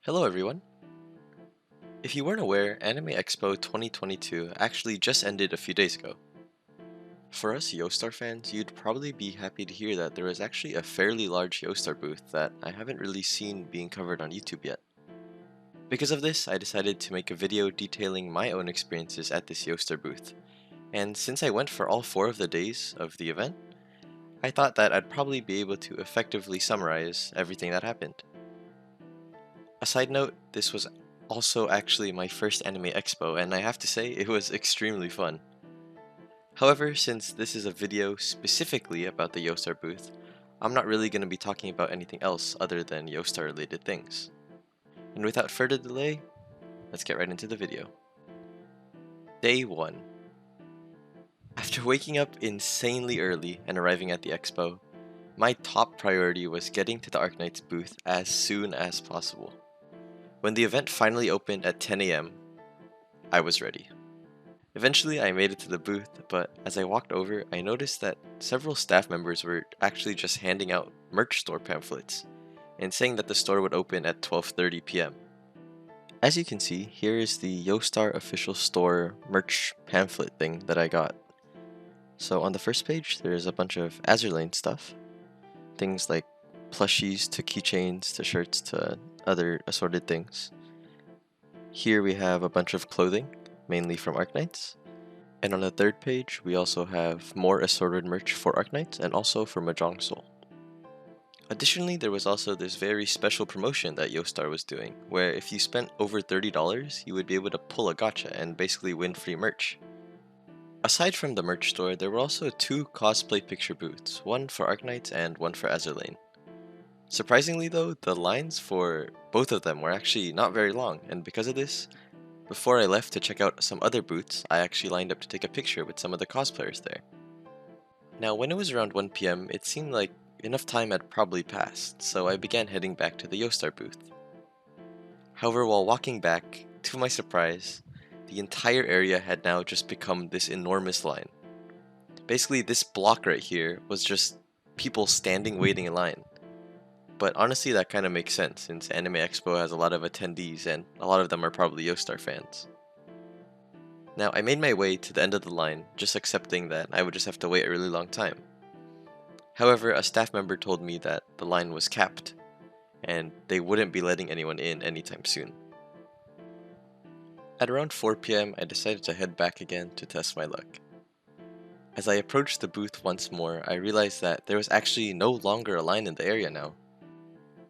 Hello everyone! If you weren't aware, Anime Expo 2022 actually just ended a few days ago. For us Yostar fans, you'd probably be happy to hear that there was actually a fairly large Yostar booth that I haven't really seen being covered on YouTube yet. Because of this, I decided to make a video detailing my own experiences at this Yostar booth, and since I went for all 4 of the days of the event, I thought that I'd probably be able to effectively summarize everything that happened. A side note, this was also actually my first Anime Expo, and I have to say, it was extremely fun. However, since this is a video specifically about the Yostar booth, I'm not really going to be talking about anything else other than Yostar related things. And without further delay, let's get right into the video. Day 1. After waking up insanely early and arriving at the expo, my top priority was getting to the Arknights booth as soon as possible. When the event finally opened at 10 AM, I was ready. Eventually, I made it to the booth, but as I walked over, I noticed that several staff members were actually just handing out merch store pamphlets and saying that the store would open at 12:30 PM. As you can see, here is the Yostar official store merch pamphlet thing that I got. So on the first page, there's a bunch of Azur Lane stuff, things like plushies to keychains to shirts to other assorted things. Here we have a bunch of clothing, mainly from Arknights. And on the third page, we also have more assorted merch for Arknights and also for Mahjong Soul. Additionally, there was also this very special promotion that Yostar was doing, where if you spent over $30, you would be able to pull a gacha and basically win free merch. Aside from the merch store, there were also 2 cosplay picture booths, one for Arknights and one for Azur Lane. Surprisingly though, the lines for both of them were actually not very long, and because of this, before I left to check out some other booths, I actually lined up to take a picture with some of the cosplayers there. Now, when it was around 1 PM, it seemed like enough time had probably passed, so I began heading back to the Yostar booth. However, while walking back, to my surprise, the entire area had now just become this enormous line. Basically, this block right here was just people standing waiting in line. But honestly, that kind of makes sense since Anime Expo has a lot of attendees and a lot of them are probably Yostar fans. Now, I made my way to the end of the line, just accepting that I would just have to wait a really long time. However, a staff member told me that the line was capped, and they wouldn't be letting anyone in anytime soon. At around 4 PM, I decided to head back again to test my luck. As I approached the booth once more, I realized that there was actually no longer a line in the area now.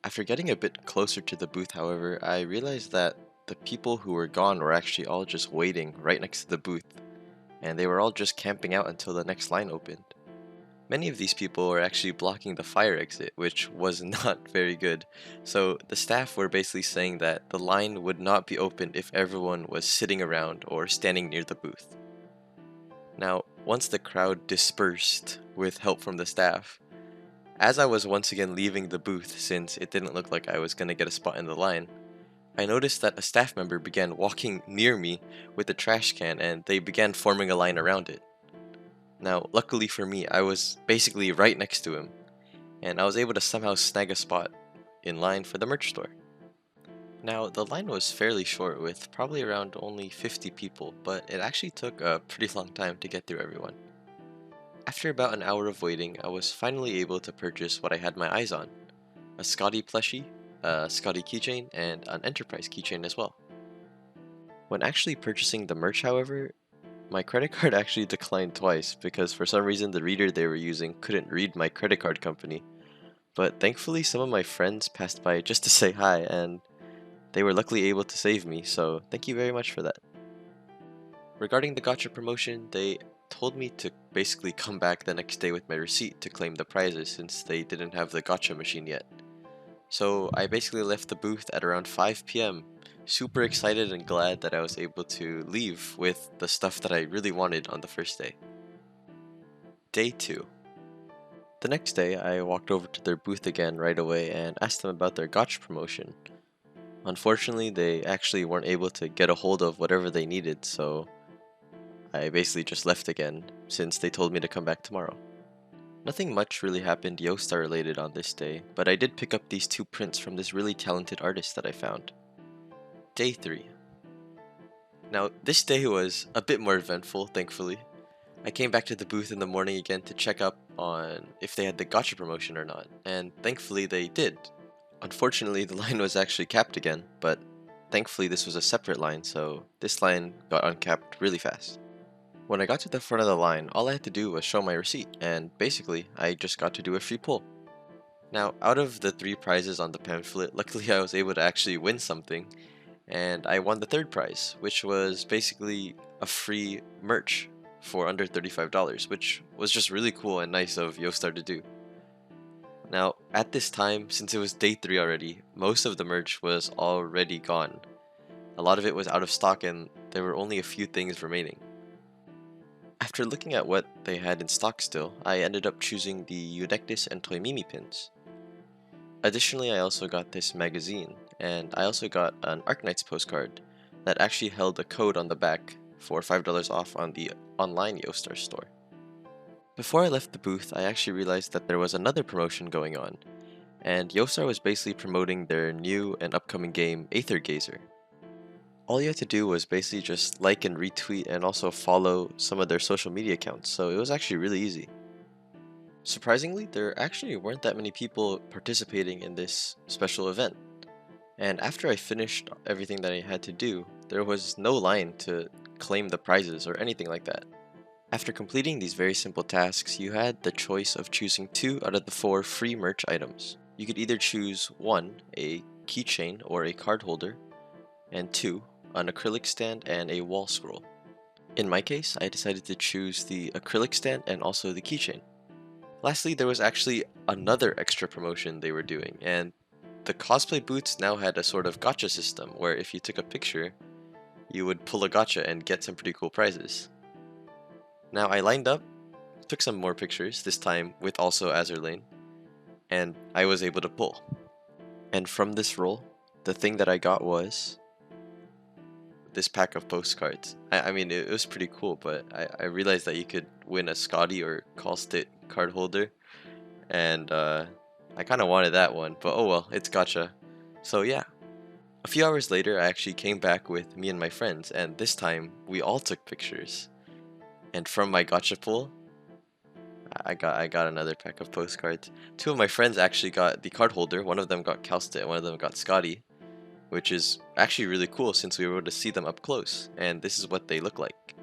After getting a bit closer to the booth, however, I realized that the people who were gone were actually all just waiting right next to the booth, and they were all just camping out until the next line opened. Many of these people were actually blocking the fire exit, which was not very good, so the staff were basically saying that the line would not be opened if everyone was sitting around or standing near the booth. Now, once the crowd dispersed with help from the staff, as I was once again leaving the booth since it didn't look like I was going to get a spot in the line, I noticed that a staff member began walking near me with a trash can and they began forming a line around it. Now, luckily for me, I was basically right next to him, and I was able to somehow snag a spot in line for the merch store. Now, the line was fairly short with probably around only 50 people, but it actually took a pretty long time to get through everyone. After about an hour of waiting, I was finally able to purchase what I had my eyes on, a Scotty plushie, a Scotty keychain, and an Enterprise keychain as well. When actually purchasing the merch, however, my credit card actually declined twice because for some reason the reader they were using couldn't read my credit card company. But thankfully some of my friends passed by just to say hi and they were luckily able to save me, so thank you very much for that. Regarding the gacha promotion, they told me to basically come back the next day with my receipt to claim the prizes since they didn't have the gacha machine yet. So I basically left the booth at around 5 PM, super excited and glad that I was able to leave with the stuff that I really wanted on the first day. Day 2. The next day, I walked over to their booth again right away and asked them about their gacha promotion. Unfortunately, they actually weren't able to get a hold of whatever they needed, so I basically just left again, since they told me to come back tomorrow. Nothing much really happened Yostar related on this day, but I did pick up these 2 prints from this really talented artist that I found. Day 3. Now, this day was a bit more eventful, thankfully. I came back to the booth in the morning again to check up on if they had the gacha promotion or not, and thankfully they did. Unfortunately, the line was actually capped again, but thankfully this was a separate line, so this line got uncapped really fast. When I got to the front of the line, all I had to do was show my receipt, and basically, I just got to do a free pull. Now, out of the 3 prizes on the pamphlet, luckily I was able to actually win something, and I won the third prize, which was basically a free merch for under $35, which was just really cool and nice of Yostar to do. Now, at this time, since it was day 3 already, most of the merch was already gone. A lot of it was out of stock and there were only a few things remaining. After looking at what they had in stock still, I ended up choosing the Eudectus and Toymimi pins. Additionally, I also got this magazine, and I also got an Arknights postcard that actually held a code on the back for $5 off on the online Yostar store. Before I left the booth, I actually realized that there was another promotion going on, and Yostar was basically promoting their new and upcoming game, Aether Gazer. All you had to do was basically just like and retweet and also follow some of their social media accounts, so it was actually really easy. Surprisingly, there actually weren't that many people participating in this special event, and after I finished everything that I had to do, there was no line to claim the prizes or anything like that. After completing these very simple tasks, you had the choice of choosing 2 out of the 4 free merch items. You could either choose 1, a keychain or a card holder, and 2, an acrylic stand and a wall scroll. In my case, I decided to choose the acrylic stand and also the keychain. Lastly, there was actually another extra promotion they were doing, and the cosplay booths now had a sort of gacha system where if you took a picture, you would pull a gacha and get some pretty cool prizes. Now I lined up, took some more pictures, this time with also Azur Lane, and I was able to pull. And from this roll, the thing that I got was this pack of postcards. I mean, it was pretty cool, but I realized that you could win a Scotty or Callstit card holder, and I kind of wanted that one, but oh well, it's gacha. So yeah. A few hours later, I actually came back with me and my friends, and this time we all took pictures. And from my gacha pull, I got another pack of postcards. 2 of my friends actually got the card holder. One of them got Callstit, and one of them got Scotty, which is actually really cool since we were able to see them up close, and this is what they look like.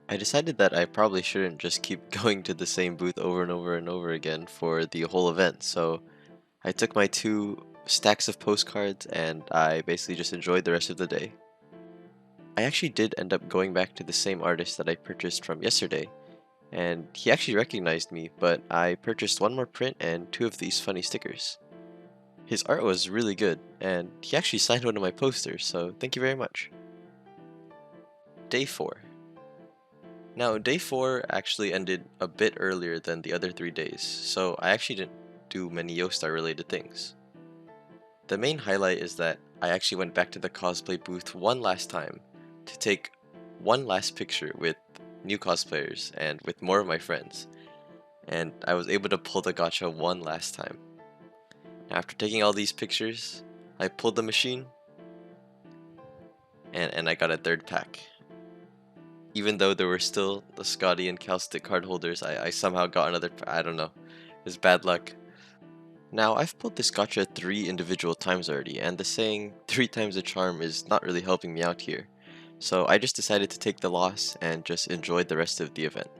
I decided that I probably shouldn't just keep going to the same booth over and over and over again for the whole event, so I took my 2 stacks of postcards and I basically just enjoyed the rest of the day. I actually did end up going back to the same artist that I purchased from yesterday, and he actually recognized me, but I purchased 1 more print and 2 of these funny stickers. His art was really good, and he actually signed one of my posters, so thank you very much. Day 4. Now, day 4 actually ended a bit earlier than the other 3 days, so I actually didn't do many Yostar related things. The main highlight is that I actually went back to the cosplay booth one last time to take one last picture with new cosplayers and with more of my friends, and I was able to pull the gacha one last time. After taking all these pictures, I pulled the machine, and I got a 3rd pack. Even though there were still the Scotty and Callstit card holders, I somehow got another, I don't know, it was bad luck. Now, I've pulled this gacha 3 individual times already, and the saying 3 times the charm is not really helping me out here. So I just decided to take the loss and just enjoy the rest of the event.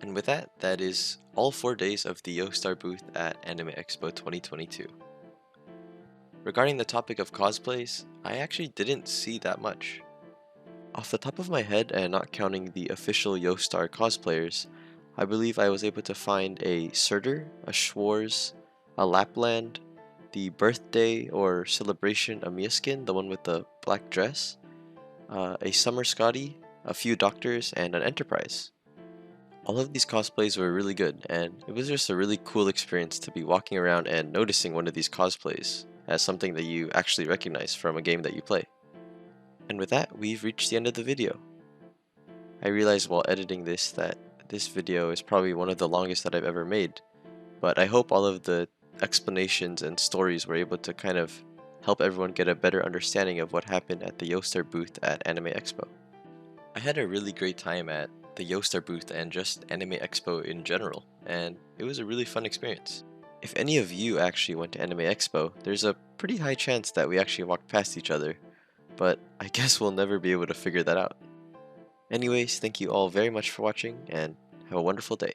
And with that, that is all 4 days of the Yostar booth at Anime Expo 2022. Regarding the topic of cosplays, I actually didn't see that much. Off the top of my head, and not counting the official Yostar cosplayers, I believe I was able to find a Surtur, a Schwarz, a Lapland, the birthday or celebration Amiya skin, the one with the black dress, a Summer Scotty, a few Doctors, and an Enterprise. All of these cosplays were really good, and it was just a really cool experience to be walking around and noticing one of these cosplays as something that you actually recognize from a game that you play. And with that, we've reached the end of the video. I realized while editing this that this video is probably one of the longest that I've ever made, but I hope all of the explanations and stories were able to kind of help everyone get a better understanding of what happened at the Yostar booth at Anime Expo. I had a really great time at the Yostar booth and just Anime Expo in general, and it was a really fun experience. If any of you actually went to Anime Expo, there's a pretty high chance that we actually walked past each other, but I guess we'll never be able to figure that out. Anyways, thank you all very much for watching, and have a wonderful day.